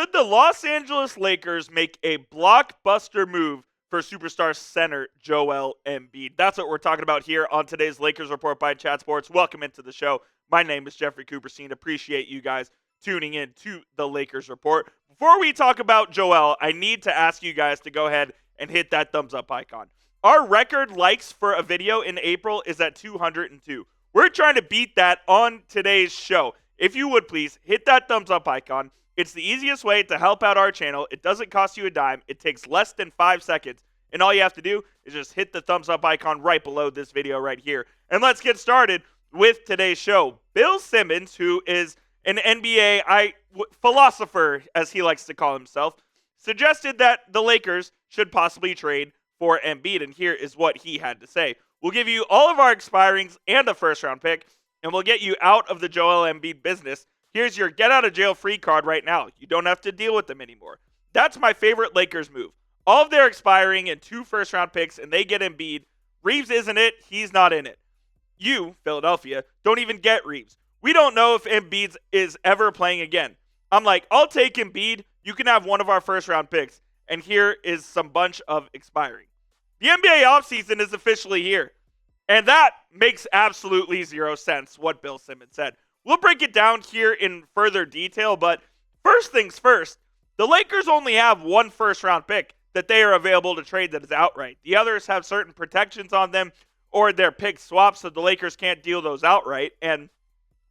Should the Los Angeles Lakers make a blockbuster move for superstar center Joel Embiid? That's what we're talking about here on today's Lakers Report by Chat Sports. Welcome into the show. My name is Jeffrey Cooperstein. Appreciate you guys tuning in to the Lakers Report. Before we talk about Joel, I need to ask you guys to go ahead and hit that thumbs up icon. Our record likes for a video in April is at 202. We're trying to beat that on today's show. If you would please hit that thumbs up icon. It's the easiest way to help out our channel. It doesn't cost you a dime. It takes less than 5 seconds. And all you have to do is just hit the thumbs up icon right below this video right here. And let's get started with today's show. Bill Simmons, who is an NBA philosopher, as he likes to call himself, suggested that the Lakers should possibly trade for Embiid. And here is what he had to say. We'll give you all of our expirings and a first-round pick, and we'll get you out of the Joel Embiid business. Here's your get-out-of-jail-free card right now. You don't have to deal with them anymore. That's my favorite Lakers move. All of their expiring and 2 first-round picks, and they get Embiid. Reaves isn't it. He's not in it. You, Philadelphia, don't even get Reaves. We don't know if Embiid is ever playing again. I'm like, I'll take Embiid. You can have one of our first-round picks. And here is some bunch of expiring. The NBA offseason is officially here. And that makes absolutely zero sense, what Bill Simmons said. We'll break it down here in further detail, but first things first, the Lakers only have 1 first-round pick that they are available to trade that is outright. The others have certain protections on them or their pick swaps, so the Lakers can't deal those outright. And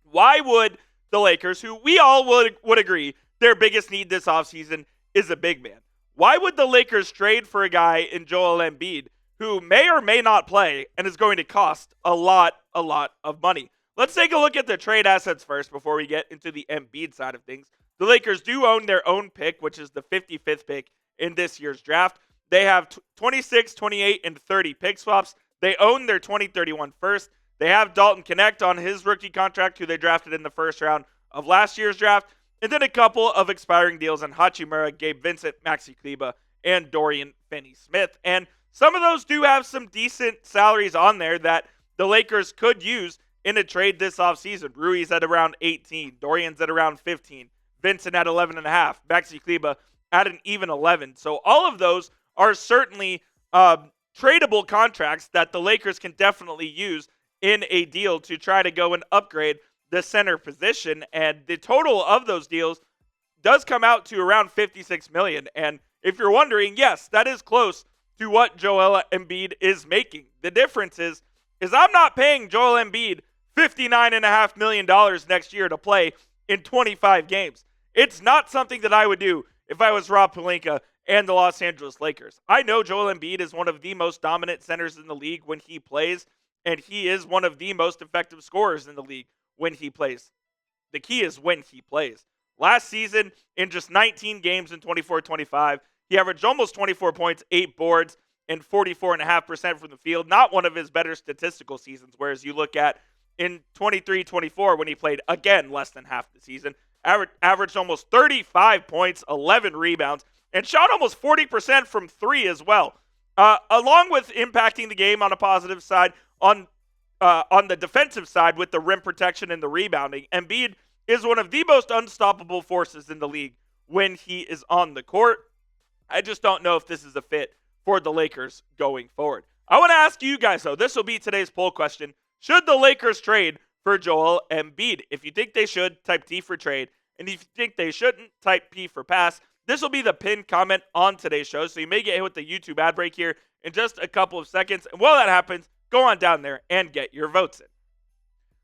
why would the Lakers, who we all would agree their biggest need this offseason is a big man, why would the Lakers trade for a guy in Joel Embiid who may or may not play and is going to cost a lot of money? Let's take a look at the trade assets first before we get into the Embiid side of things. The Lakers do own their own pick, which is the 55th pick in this year's draft. They have 26, 28, and 30 pick swaps. They own their 2031 first. They have Dalton Connect on his rookie contract, who they drafted in the first round of last year's draft. And then a couple of expiring deals on Hachimura, Gabe Vincent, Maxi Kleber, and Dorian Finney-Smith. And some of those do have some decent salaries on there that the Lakers could use in a trade this offseason. Rui's at around 18. Dorian's at around 15. Vincent at 11.5. Maxi Kleber at an even 11. So all of those are certainly tradable contracts that the Lakers can definitely use in a deal to try to go and upgrade the center position. And the total of those deals does come out to around $56 million. And if you're wondering, yes, that is close to what Joel Embiid is making. The difference is I'm not paying Joel Embiid $59.5 million next year to play in 25 games. It's not something that I would do if I was Rob Pelinka and the Los Angeles Lakers. I know Joel Embiid is one of the most dominant centers in the league when he plays, and he is one of the most effective scorers in the league when he plays. The key is when he plays. Last season, in just 19 games in 24-25, he averaged almost 24 points, 8 boards, and 44.5% from the field. Not one of his better statistical seasons, whereas you look at in 23-24, when he played, again, less than half the season, averaged almost 35 points, 11 rebounds, and shot almost 40% from 3 as well. Along with impacting the game on a positive side, on the defensive side with the rim protection and the rebounding, Embiid is one of the most unstoppable forces in the league when he is on the court. I just don't know if this is a fit for the Lakers going forward. I want to ask you guys, though, this will be today's poll question. Should the Lakers trade for Joel Embiid? If you think they should, type T for trade. And if you think they shouldn't, type P for pass. This will be the pinned comment on today's show, so you may get hit with the YouTube ad break here in just a couple of seconds. And while that happens, go on down there and get your votes in.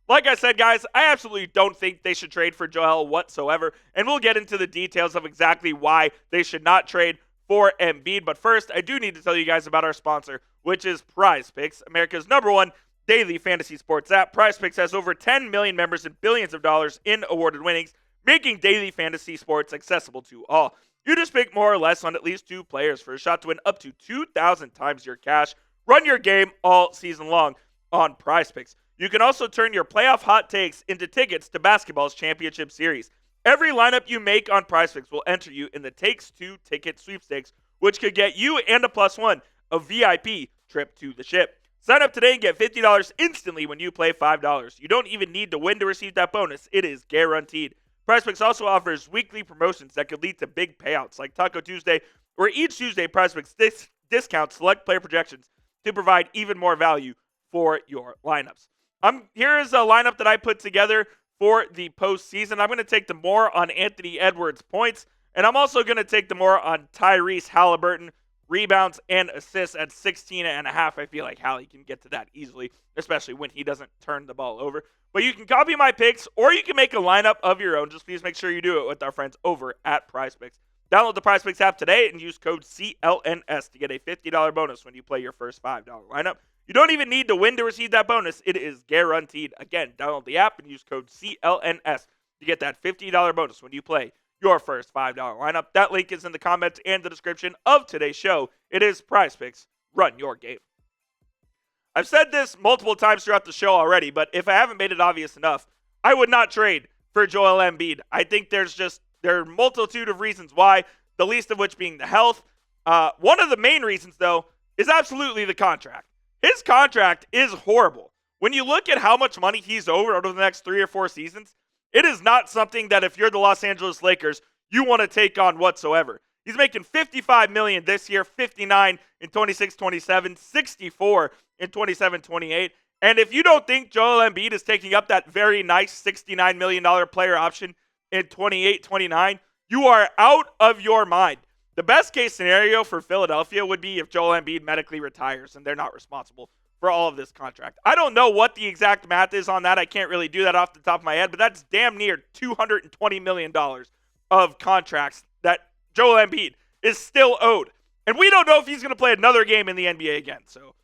Like I said, guys, I absolutely don't think they should trade for Joel whatsoever. And we'll get into the details of exactly why they should not trade for Embiid. But first, I do need to tell you guys about our sponsor, which is PrizePicks, America's #1 daily fantasy sports app. PrizePicks has over 10 million members and billions of dollars in awarded winnings, making daily fantasy sports accessible to all. You just pick more or less on at least 2 players for a shot to win up to 2,000 times your cash. Run your game all season long on PrizePicks. You can also turn your playoff hot takes into tickets to basketball's championship series. Every lineup you make on PrizePicks will enter you in the Takes 2 ticket sweepstakes, which could get you and a +1 a VIP trip to the ship. Sign up today and get $50 instantly when you play $5. You don't even need to win to receive that bonus. It is guaranteed. PrizePicks also offers weekly promotions that could lead to big payouts like Taco Tuesday, where each Tuesday PrizePicks discounts select player projections to provide even more value for your lineups. Here is a lineup that I put together for the postseason. I'm going to take the more on Anthony Edwards points, and I'm also going to take the more on Tyrese Halliburton rebounds and assists at 16.5. I feel like Hallie can get to that easily, especially when he doesn't turn the ball over. But you can copy my picks, or you can make a lineup of your own. Just please make sure you do it with our friends over at PrizePicks. Download the PrizePicks app today and use code CLNS to get a $50 bonus when you play your first $5 lineup. You don't even need to win to receive that bonus. It is guaranteed. Again, download the app and use code CLNS to get that $50 bonus when you play your first $5 lineup. That link is in the comments and the description of today's show. It is PrizePicks. Run your game. I've said this multiple times throughout the show already, but if I haven't made it obvious enough, I would not trade for Joel Embiid. I think there are a multitude of reasons why, the least of which being the health. One of the main reasons, though, is absolutely the contract. His contract is horrible. When you look at how much money he's owed over the next 3 or 4 seasons, it is not something that if you're the Los Angeles Lakers, you want to take on whatsoever. He's making $55 million this year, $59 in 26-27, $64 in 27-28. And if you don't think Joel Embiid is taking up that very nice $69 million player option in 28-29, you are out of your mind. The best case scenario for Philadelphia would be if Joel Embiid medically retires and they're not responsible for all of this contract. I don't know what the exact math is on that. I can't really do that off the top of my head, but that's damn near $220 million of contracts that Joel Embiid is still owed. And we don't know if he's going to play another game in the NBA again. So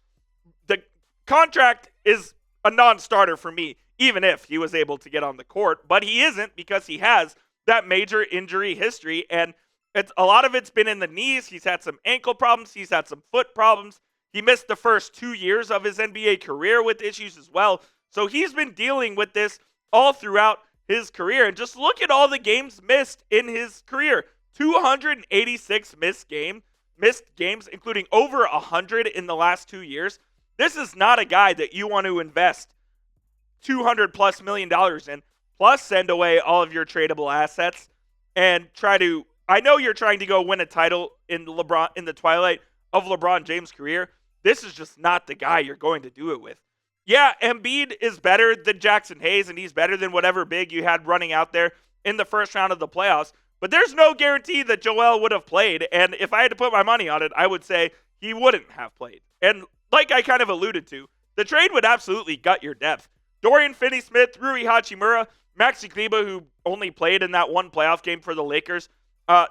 the contract is a non-starter for me, even if he was able to get on the court. But he isn't, because he has that major injury history, and a lot of it's been in the knees. He's had some ankle problems. He's had some foot problems. He missed the first 2 years of his NBA career with issues as well. So he's been dealing with this all throughout his career. And just look at all the games missed in his career. 286 missed games, including over 100 in the last 2 years. This is not a guy that you want to invest $200+ million in, plus send away all of your tradable assets and try to. I know you're trying to go win a title in the twilight of LeBron James' career. This is just not the guy you're going to do it with. Yeah, Embiid is better than Jackson Hayes, and he's better than whatever big you had running out there in the first round of the playoffs. But there's no guarantee that Joel would have played. And if I had to put my money on it, I would say he wouldn't have played. And like I kind of alluded to, the trade would absolutely gut your depth. Dorian Finney-Smith, Rui Hachimura, Maxi Kleber, who only played in that one playoff game for the Lakers,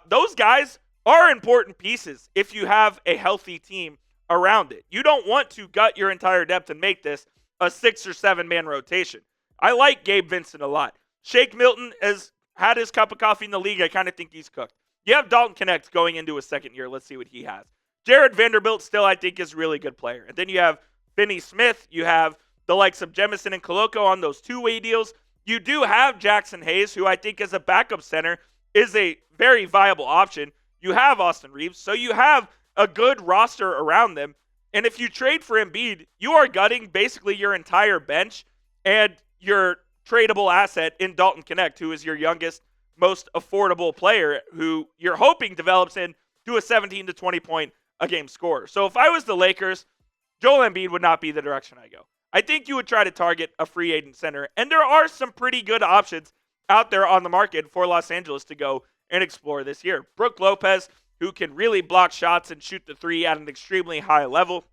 those guys are important pieces if you have a healthy team around it. You don't want to gut your entire depth and make this a 6 or 7 man rotation. I like Gabe Vincent a lot. Shake Milton has had his cup of coffee in the league. I kind of think he's cooked. You have Dalton Knecht going into his second year. Let's see what he has. Jared Vanderbilt still, I think, is a really good player. And then you have Finney-Smith. You have the likes of Jemison and Koloko on those two-way deals. You do have Jackson Hayes, who I think as a backup center is a very viable option. You have Austin Reaves, so you have a good roster around them. And if you trade for Embiid, you are gutting basically your entire bench and your tradable asset in Dalton Knecht, who is your youngest, most affordable player, who you're hoping develops into a 17 to 20 point a game scorer. So if I was the Lakers, Joel Embiid would not be the direction I go. I think you would try to target a free agent center, and there are some pretty good options out there on the market for Los Angeles to go and explore this year. Brook Lopez, who can really block shots and shoot the three at an extremely high level.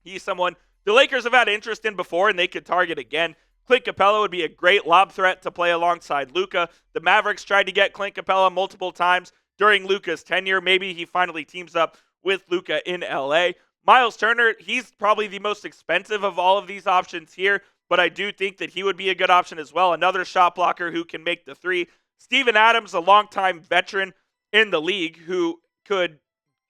He's someone the Lakers have had interest in before, and they could target again. Clint Capella would be a great lob threat to play alongside Luka. The Mavericks tried to get Clint Capella multiple times during Luka's tenure. Maybe he finally teams up with Luka in LA. Miles Turner, he's probably the most expensive of all of these options here, but I do think that he would be a good option as well. Another shot blocker who can make the three. Steven Adams, a longtime veteran in the league who could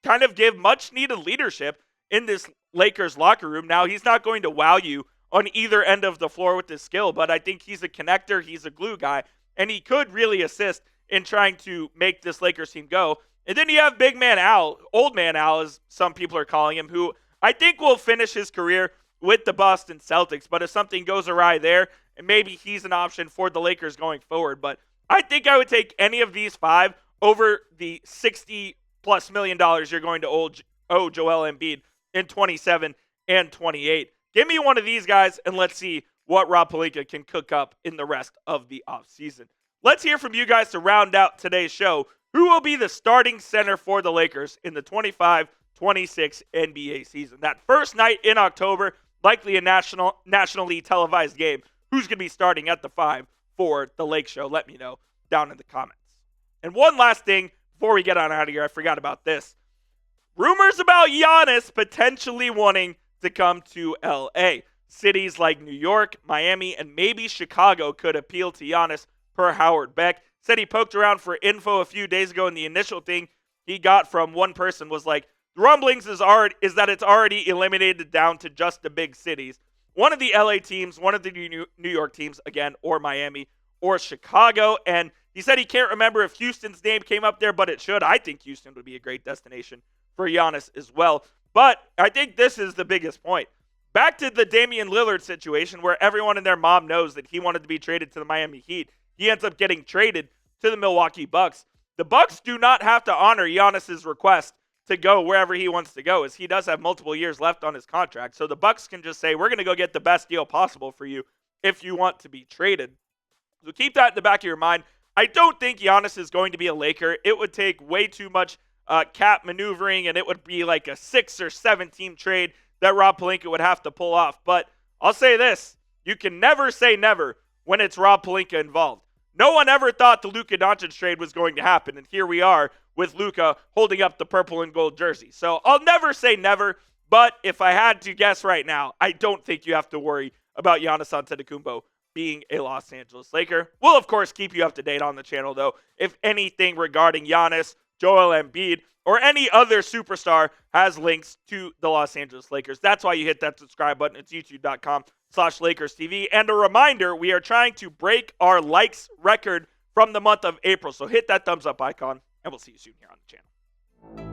kind of give much needed leadership in this Lakers locker room. Now, he's not going to wow you on either end of the floor with his skill, but I think he's a connector, he's a glue guy, and he could really assist in trying to make this Lakers team go. And then you have Big Man Al, Old Man Al as some people are calling him, who I think will finish his career with the Boston Celtics, but if something goes awry there, and maybe he's an option for the Lakers going forward. But I think I would take any of these 5 over the $60+ million you're going to owe Joel Embiid in 27 and 28. Give me one of these guys, and let's see what Rob Pelinka can cook up in the rest of the offseason. Let's hear from you guys to round out today's show. Who will be the starting center for the Lakers in the 25-26 NBA season? That first night in October, likely a nationally televised game. Who's going to be starting at the 5 for the Lake Show? Let me know down in the comments. And one last thing before we get on out of here, I forgot about this. Rumors about Giannis potentially wanting to come to LA. Cities like New York, Miami, and maybe Chicago could appeal to Giannis, per Howard Beck. Said he poked around for info a few days ago, and the initial thing he got from one person was like, the rumblings is that it's already eliminated down to just the big cities. One of the LA teams, one of the New York teams, again, or Miami, or Chicago. And he said he can't remember if Houston's name came up there, but it should. I think Houston would be a great destination for Giannis as well. But I think this is the biggest point. Back to the Damian Lillard situation where everyone and their mom knows that he wanted to be traded to the Miami Heat. He ends up getting traded to the Milwaukee Bucks. The Bucks do not have to honor Giannis's request to go wherever he wants to go, as he does have multiple years left on his contract. So the Bucks can just say, we're going to go get the best deal possible for you if you want to be traded. So keep that in the back of your mind. I don't think Giannis is going to be a Laker. It would take way too much cap maneuvering, and it would be like a 6 or 7 team trade that Rob Pelinka would have to pull off. But I'll say this, you can never say never when it's Rob Pelinka involved. No one ever thought the Luka Doncic trade was going to happen, and here we are with Luka holding up the purple and gold jersey. So I'll never say never, but if I had to guess right now, I don't think you have to worry about Giannis Antetokounmpo being a Los Angeles Laker. We'll, of course, keep you up to date on the channel, though, if anything regarding Giannis, Joel Embiid, or any other superstar has links to the Los Angeles Lakers. That's why you hit that subscribe button. It's youtube.com/LakersTV. And a reminder, we are trying to break our likes record from the month of April. So hit that thumbs up icon, and we'll see you soon here on the channel.